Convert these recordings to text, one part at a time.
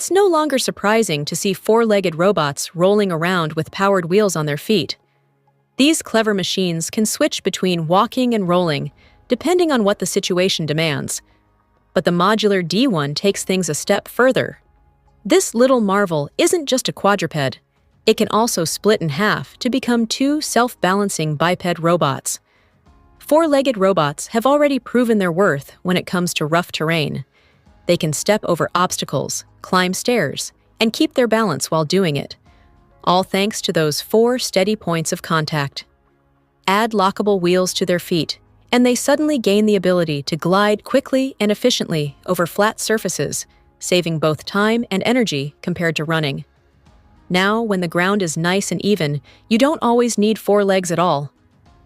It's no longer surprising to see four-legged robots rolling around with powered wheels on their feet. These clever machines can switch between walking and rolling, depending on what the situation demands. But the modular D1 takes things a step further. This little marvel isn't just a quadruped. It can also split in half to become two self-balancing biped robots. Four-legged robots have already proven their worth when it comes to rough terrain. They can step over obstacles, climb stairs, and keep their balance while doing it, all thanks to those four steady points of contact. Add lockable wheels to their feet, and they suddenly gain the ability to glide quickly and efficiently over flat surfaces, saving both time and energy compared to running. Now, when the ground is nice and even, you don't always need four legs at all.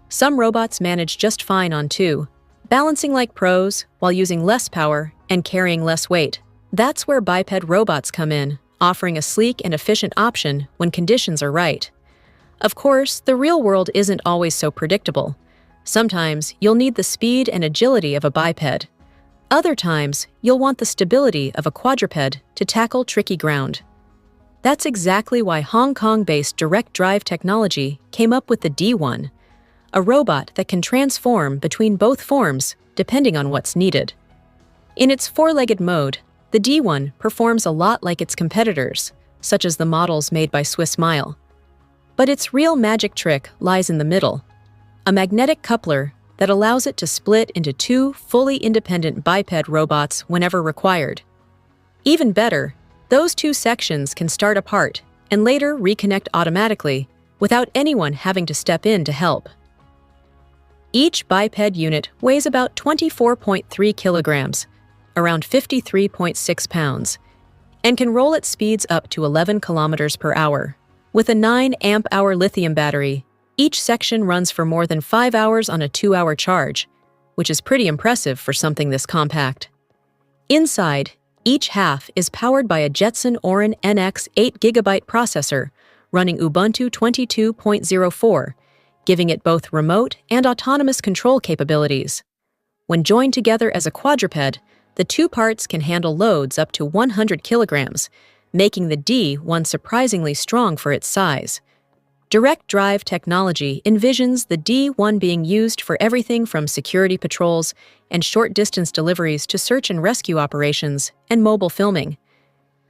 Some robots manage just fine on two, balancing like pros while using less power and carrying less weight. That's where biped robots come in, offering a sleek and efficient option when conditions are right. Of course, the real world isn't always so predictable. Sometimes you'll need the speed and agility of a biped. Other times, you'll want the stability of a quadruped to tackle tricky ground. That's exactly why Hong Kong-based direct drive technology came up with the D1, a robot that can transform between both forms depending on what's needed. In its four-legged mode, the D1 performs a lot like its competitors, such as the models made by Swiss Mile. But its real magic trick lies in the middle, a magnetic coupler that allows it to split into two fully independent biped robots whenever required. Even better, those two sections can start apart and later reconnect automatically without anyone having to step in to help. Each biped unit weighs about 24.3 kilograms, around 53.6 pounds, and can roll at speeds up to 11 kilometers per hour. With a 9 amp-hour lithium battery, each section runs for more than 5 hours on a 2-hour charge, which is pretty impressive for something this compact. Inside, each half is powered by a Jetson Orin NX 8GB processor running Ubuntu 22.04, giving it both remote and autonomous control capabilities. When joined together as a quadruped, the two parts can handle loads up to 100 kilograms, making the D1 surprisingly strong for its size. Direct drive technology envisions the D1 being used for everything from security patrols and short-distance deliveries to search and rescue operations and mobile filming.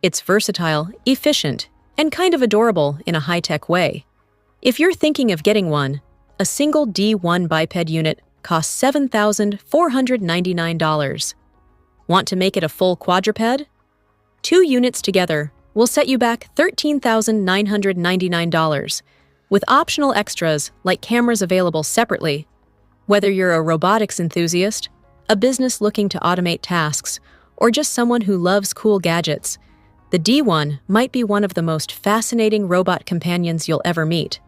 It's versatile, efficient, and kind of adorable in a high-tech way. If you're thinking of getting one, a single D1 biped unit costs $7,499. Want to make it a full quadruped? 2 units together will set you back $13,999, with optional extras like cameras available separately. Whether you're a robotics enthusiast, a business looking to automate tasks, or just someone who loves cool gadgets, the D1 might be one of the most fascinating robot companions you'll ever meet.